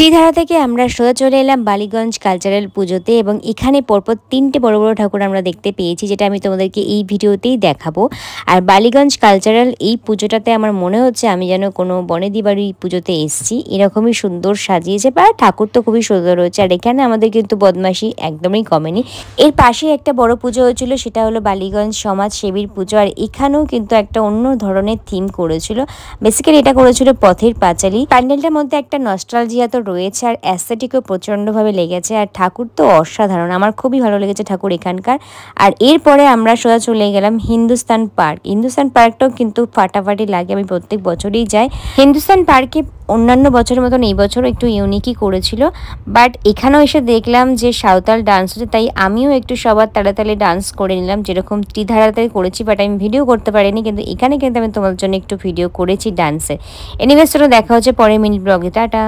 ত্রিধারা থেকে আমরা সোজা চলে এলাম বালিগঞ্জ কালচারাল পুজোতে এবং এখানে পরপর 3টে বড় বড় ঠাকুর আমরা দেখতে পেয়েছি, যেটা আমি তোমাদেরকে এই ভিডিওতেই দেখাবো। আর বালিগঞ্জ কালচারাল এই পুজোটাতে আমার মনে হচ্ছে আমি যেন কোনো বনেদি বাড়ি পুজোতে এসেছি, এরকমই সুন্দর সাজিয়েছে। আর ঠাকুর তো খুবই সুন্দর হয়েছে। আর এখানে আমাদের কিন্তু বদমাশি একদমই কমেনি। এর পাশে একটা বড় পুজো হয়েছিল, সেটা হলো বালিগঞ্জ সমাজ সেবীর পুজো। আর এখানেও কিন্তু একটা অন্য ধরনের থিম করেছিল। বেসিক্যালি এটা করেছিল পথের পাঁচালী। প্যান্ডেলটার মধ্যে একটা নস্টালজিয়া তো রয়েছে, আর অ্যাস্থেটিকও প্রচণ্ডভাবে লেগেছে। আর ঠাকুর তো অসাধারণ, আমার খুবই ভালো লেগেছে ঠাকুর এখানকার। আর এরপরে আমরা সোজা চলে গেলাম হিন্দুস্তান পার্ক। হিন্দুস্তান পার্কটাও কিন্তু ফাটাফাটি লাগে, আমি প্রত্যেক বছরই যাই। হিন্দুস্তান পার্কে অন্যান্য বছরের মতন এই বছরও একটু ইউনিকই করেছিল, বাট এখানেও এসে দেখলাম যে সাঁওতাল ডান্স হচ্ছে, তাই আমিও একটু সবার তালে তালে ডান্স করে নিলাম, যেরকম ত্রিধারাতে করেছি। বাট আমি ভিডিও করতে পারিনি, কিন্তু এখানে কিন্তু আমি তোমাদের জন্য একটু ভিডিও করেছি ডান্সের। এনিওয়েজ চলো দেখা হচ্ছে পরের মিনিট ব্লগে। টাটা।